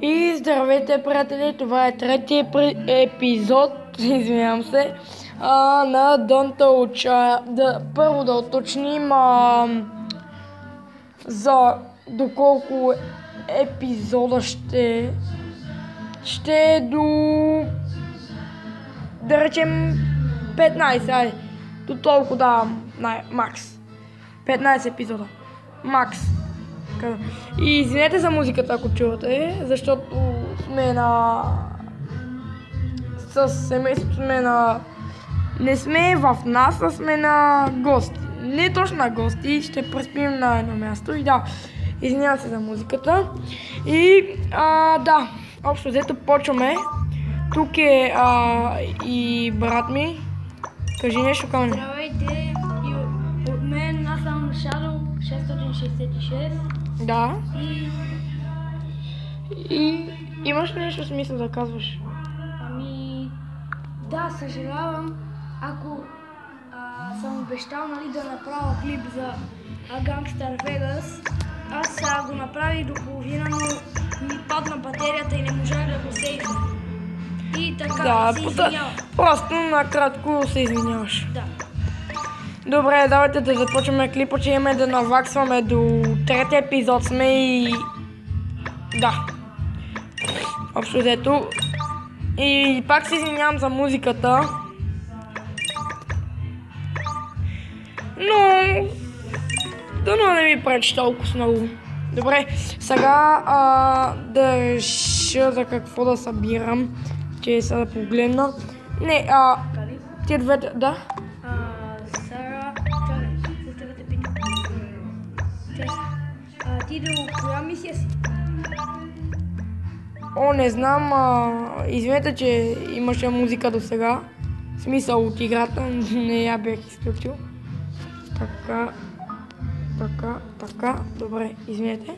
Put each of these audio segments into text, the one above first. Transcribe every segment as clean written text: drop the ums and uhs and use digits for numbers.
И здравейте, приятели, това е третия епизод, извинявам се, на Don't Touch. Първо да уточним за доколко епизода ще е да речем 15, айде, до толкова давам, макс. 15 епизода, макс. И извинете за музиката, ако чувате, защото сме с семейството сме не сме в нас, а сме на гости. Не точно на гости, ще преспим на едно място и да, извинявам се за музиката. И да, общо взето почваме. Тук е и брат ми. Кажи нещо към мен. Здравейте, и от мен аз съм Shadow 666. Да. И имаш ли нещо смисъл да казваш? Ами, да, съжалявам, ако съм обещал, нали, да направя клип за Gangster Vegas. Аз го направих до половина, но ми падна батерията и не можах да го сейвам. И така, се извинявам. Просто накратко се извиняваш. Да. Добре, давайте да започваме клипа, че имаме да наваксваме до третия епизод сме и... Да. Общо взето. И пак се извинявам за музиката. Но... дано не ми пречи толкова много. Добре, сега да реша за какво да събирам. Че сега да погледна. Не, тия двете... Да? Сара, чакай, какво да те питам? Ти до коя мисия си? О, не знам, извинете, че имаше музика до сега. Смисъл от играта, не я бях изключил. Така, добре, извинете.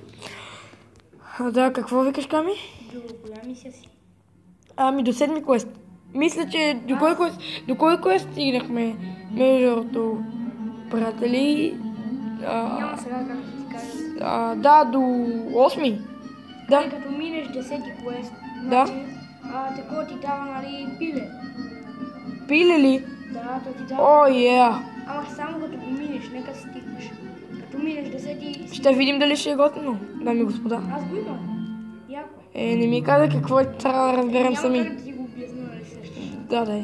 Да, какво викаш, Ками? До коя мисия си? Ами до 7-ми квест. Мисля, че до кой квест стигнахме между другото, приятели? Няма сега как да ти кажа. Да, до 8-ми. Да. Като минеш 10-ти квест, Да. значи, такова ти дава, нали, пиле. Пиле ли? Да, то ти дава. О, yeah. Ама само като го минеш, нека стигнеш. Като минеш 10-ти... Ще видим дали ще е готино, дами и господа. Аз го имам. Яко. Не ми каза какво е, трябва да разберем сами. Няма как да ти го обясня, нали същаш. Да.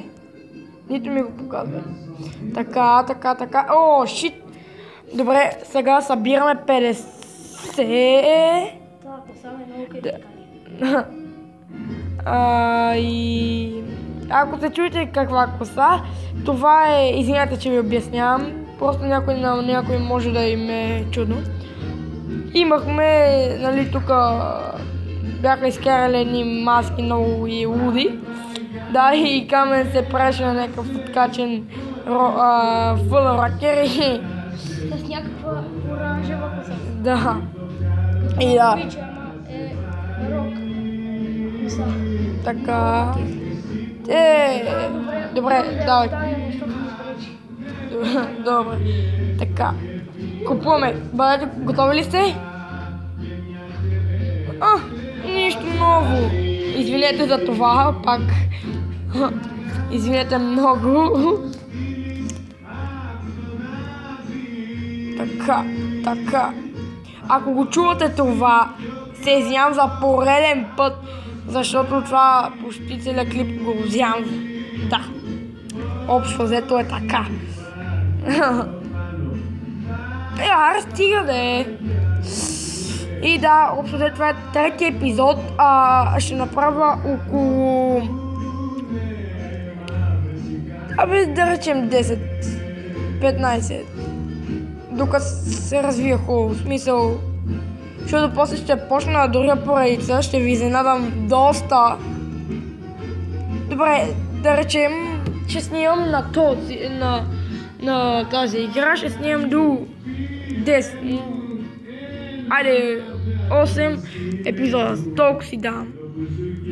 Нито ми го показва. Така. О, шит! Добре, сега събираме 50. Това само е много кефикали. И ако се чуете каква коса, това е, извинете, че ви обяснявам, просто някой може да им е чудно. Имахме, нали, тук бяха изкарали едни маски много и луди. Да, и Камен се преше на някакъв откачен фул ракер и... С някаква оранжева коса. Да. И да. Обича, ама е рок. Коса. Така. Добре, давай. Добре. Така. Купуваме. Бъдете, готови ли сте? Нищо ново. Извинете за това, пак. Извинете много. Така. Ако го чувате това, се извинявам за пореден път, защото това почти целият клип го вземам. Да. Общо взето е така. Стига да е. И да, общо взето това е третия епизод. Ще направя около... да речем 10-15. Докато се развия хубаво. В смисъл... Защото после ще почна да доря поредица, ще ви изненадам доста. Добре, да речем, ще снимам на тази игра, ще снимам до 10. Айде, 8 епизода. Толкова си давам.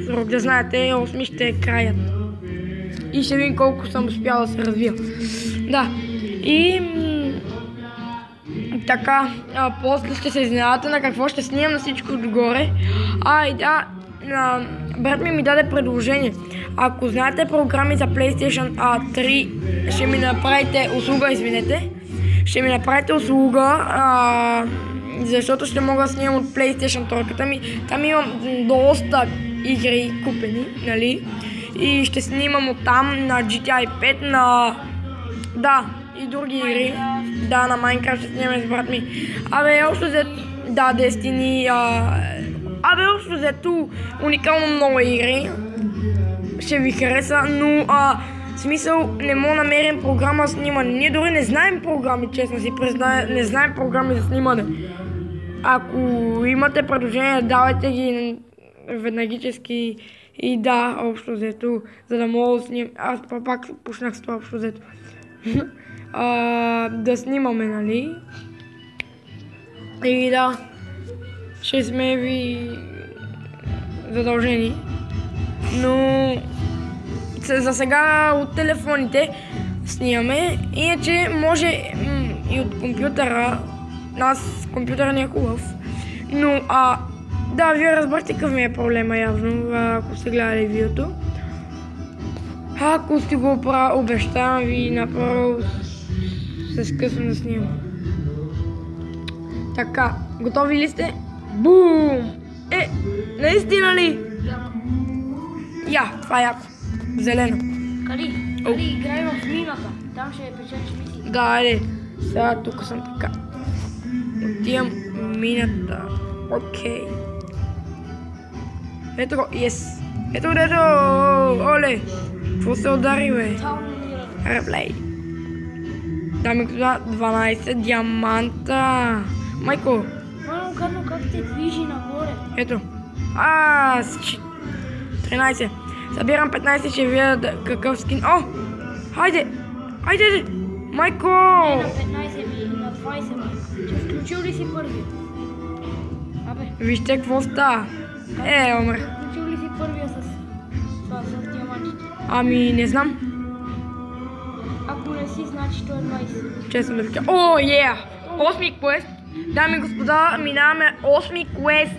Срок да знаете, 8 ще е краят. И ще видим колко съм успял да се развия. Да. И... Така, после ще се изненадате на какво ще снимам на всичко отгоре. И да, брат ми даде предложение. Ако знаете програми за PlayStation 3, ще ми направите услуга, извинете. Ще ми направите услуга, защото ще мога да снимам от PlayStation 3-ката ми. Там имам доста игри купени, нали? И ще снимам от там на GTA 5, на... Да, и други игри. Да, на Minecraft ще снимаме с брат ми. Абе, общо взето... Да, Destiny... Абе, общо взето уникално много игри. Ще ви хареса, но... В смисъл, не мога да намерим програма за снимане. Ние дори не знаем програми, честно си призная. Не знаем програми за снимане. Ако имате предложения, давайте ги веднагически. И да, общо взето, за да мога да снимам. Аз пак почнах с това общо взето. Да снимаме, нали? И да, ще сме ви задължени. Но за сега от телефоните снимаме. Иначе може и от компютъра. Аз компютъра не е хубав. Но да, вие разбрахте какъв ми е проблема явно, ако сте гледали видеото. Ако сте го обещавам ви, направо се скъсвам да снимам. Така, готови ли сте? Бум! Наистина ли? Това е яко. Зелено. Кали играем в мината. Там ще печелиш мисии. Да, айде. Сега тук съм така. Отивам мината. Окей. Ето го, yes. Ето, оле. Какво се удари, бе? Реплей. Дами и господа, 12 диаманта. Майко. Много гадно как те движи нагоре. Ето. 13. Събирам 15, ще видя какъв скин. Хайде. Майко. Не, на 15 ми, на 20 ми. Ти включил ли си първи? Абе. Вижте какво става. Омре. Включил ли си първия с диамантите? Ами, не знам. Ако не си, значи то е 20. Честно да ви кажа. 8-ми квест. Дами и господа, минаваме 8-ми квест.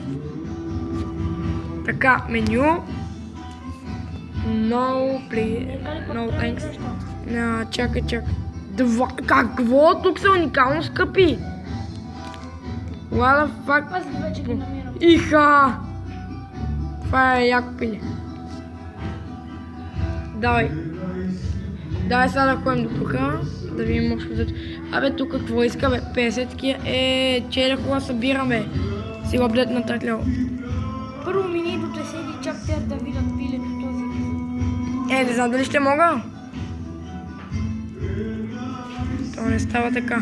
Така, меню. No, please. No, thanks. Чакай. Какво? Тук са уникално скъпи. What the fuck? Аз вече ги намирам. Иха! Това е яко пиле. Давай сега да ходим до тука. Да видим общо взето. Абе, тук какво иска, бе? 50 такива. Че хубаво събирам, бе. Си го апдейт на трет лево. Първо минито те седи чак тер да видят пилето този. Не знам дали ще мога. То не става така.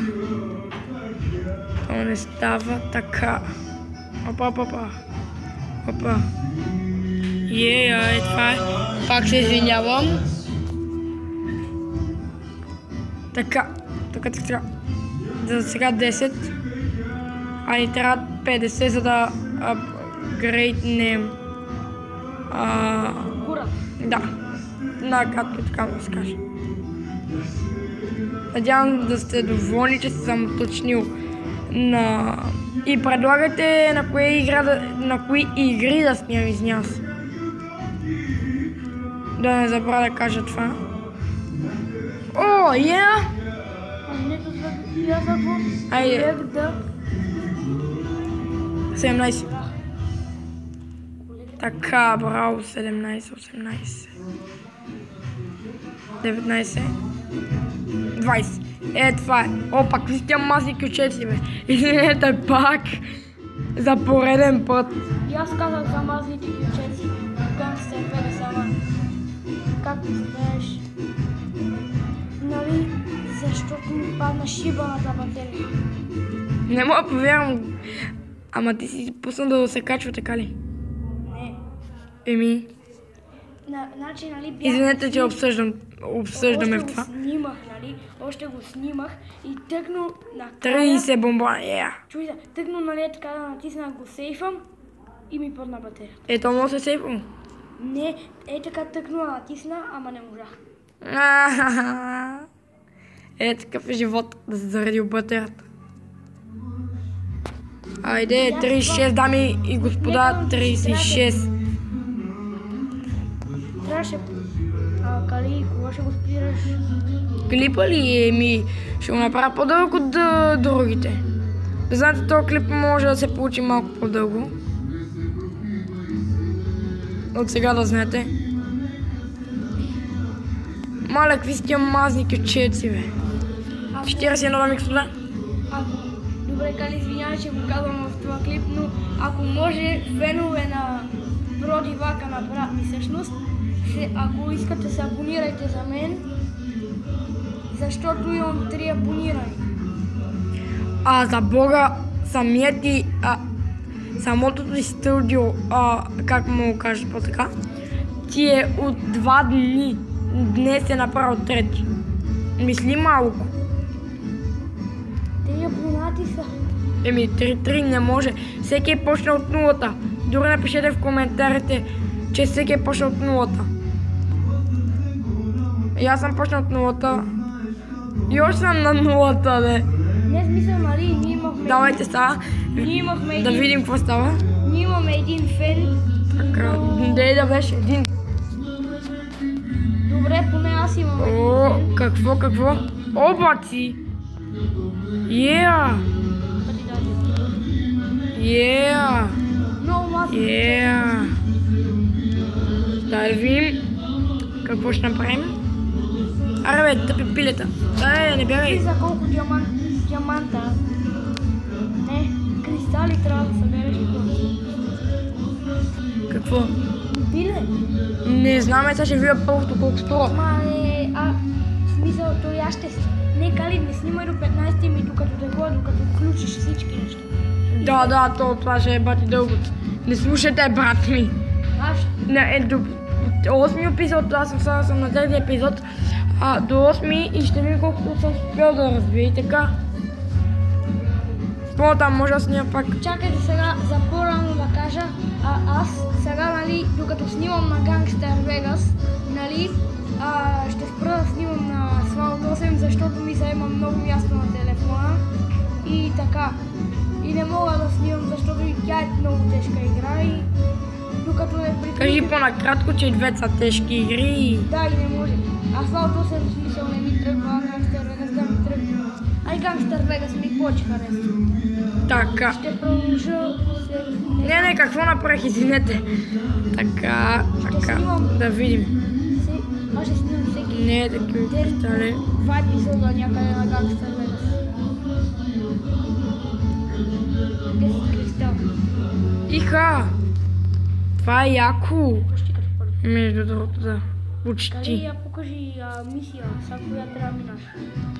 Опа. Това е. Пак се извинявам. Така. За сега 10. Ни трябва 50, за да апгрейднем. Да. Както така да се каже. Надявам да сте доволни, че съм уточнил и предлагайте на кои игри да снимам, извинявам се. Да не забравя да кажа това. 17. Така, браво, 17, 18. 19. 20. Това е. Пак какви сте масни ключеци, бе. Извинете пак. За пореден път. И аз казах за мазните ключеци. Гангстер Vegas, ама. Както знаеш. Нали? Защото ми падна шибаната батерия. Не мога да повярвам. Ама ти си пусна да се качва, така ли? Не. Значи, нали, извинете, че обсъждаме в това. Още го снимах и тъкно на 30 бомба, Чуй да, тъкно нали така да натиснах го сейфам и ми падна батерията. Ето може да се сейфам? Не, така тъкно натисна, ама не можах. Такъв е живот да се заради батерията. Айде, 36, дами и господа, 36. трябваше... Кали, кога ще го спираш? Клипа ли? Ще го направя по-дълго от другите. Да знаете, този клип може да се получи малко по-дълго. От сега да знаете. Маля, какви са тия мазни кючеци, бе? 41 миксода. Добре, Кали, извинявай, че го казвам в това клип, но ако може фенове на Броди Вака на брат ми всъщност, ако искате се абонирайте за мен, защото имам 3 абонирани. За Бога, самото ти студио, как му го кажеш по-така, ти е от 2 дни. Днес е направил 3. Мисли малко. 3 абонати са. 3 не може. Всеки е почнал от нулата. Дори напишете в коментарите, че всеки е почнал от нулата. И аз съм почнал от нулата. И още съм на нулата, бе. Не смисъл, нали, ние имахме... Давайте сега. Да видим какво става. Ние имаме един фен. Така, да беше един. Добре, поне аз имам един фен. Какво? Обаци! Много масно. Да видим какво ще направим. Аре бе, тъпи пилета. Не бягай. За колко диаманта? Не, кристали трябва да събереш. Какво? Пиле? Не знаме, сега ще видя първото колко струва. В смисъл, той аз ще... Не, Кали, не снимай до 15 ми, докато включиш всички неща. Да, това ще е бати дълго. Не слушайте, брат ми. До 8 епизод, аз съм на 3 епизод. До 8 и ще видим колко съм успял да развия и така. Какво там може да снимам пак? Чакайте сега, за по-рано да кажа, аз сега, нали, докато снимам на Gangster Vegas, нали, ще спра да снимам на Asphalt 8, защото ми заема много място на телефона и така. И не мога да снимам, защото и тя е много тежка игра и докато не приключи... Кажи по-накратко, че и двете са тежки игри. Да, и не може. Asphalt 8 в смисъл не ми тръгва, Gangster Vegas да ми тръгва. Gangster Vegas ми повече харесва. Така. Ще продължа след... Не, какво направих, извинете. Така. Да видим. Аз ще снимам всеки... Не, такива кристали. 2 епизода някъде на Gangster Vegas. 10 кристал. Иха! Това е яко. Между другото, да. Почти. Кали, я покажи мисия, са коя трябва да минаш.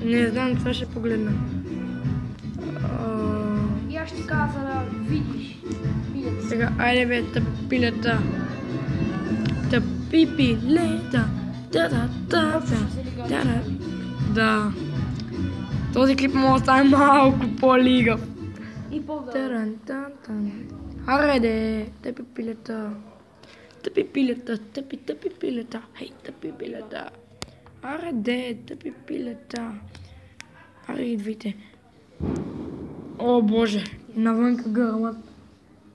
Не знам, това ще погледна. И аз ще кажа, за да видиш. Сега, айде бе, тъпи пилета. Тъпи пилета. Да. Този клип може да стане малко по-лигав. И по-добре. Аре де, тъпи пилета. Тъпи пилета, тъпи пилета. Хей, тъпи пилета. Аре де, тъпи пилета. Аре, идвайте. О, Боже, навънка гърмат.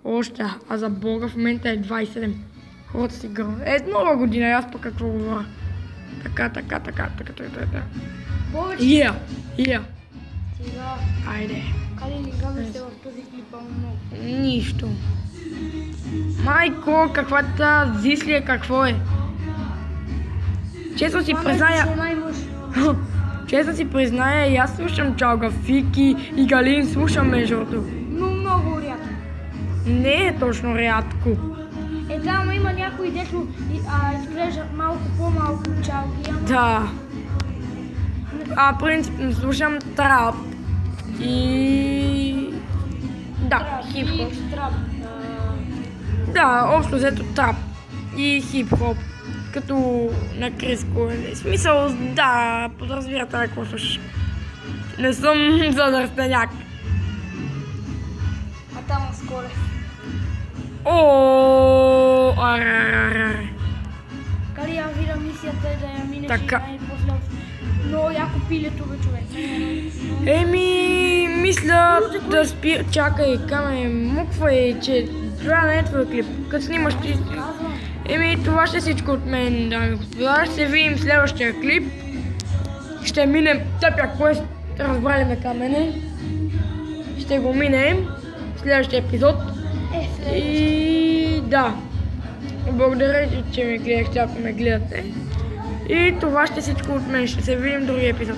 Още, а за Бога в момента е 27. Хората си гърмат. Нова година, аз пък какво говоря. Така. Повече. Сега. Айде. Кали ли гавиш се в този клипа много? Нищо. Майко, каквата зислия, какво е? Честно си призная, и аз слушам Чалга, Фики и Галин слушам между другото. Но много рядко. Не е точно рядко. Да, но има някои, дето изглеждат малко по-малко Чалги. Да. Принципно слушам трап и... Да, хип-хоп. Да, общо взето трап и хип-хоп. Като на Крис Коели. Смисъл, да, подразбирате на какво слушаш. Не съм задърстеняк. Там скоро. Аре. Кали я видя мисията и да я минеш така. И после много яко пилето, бе, човек. Мисля да спира... Чакай, каме, муква е, че това не е твой клип. Като снимаш ти... Това ще е всичко от мен, дами и господа. Ще се видим в следващия клип. Ще минем тъпя квест, разбрали ме камене. Ще го минем в следващия епизод. И да. Благодаря, че ме гледахте, ако ме гледате. И това ще е всичко от мен. Ще се видим в другия епизод.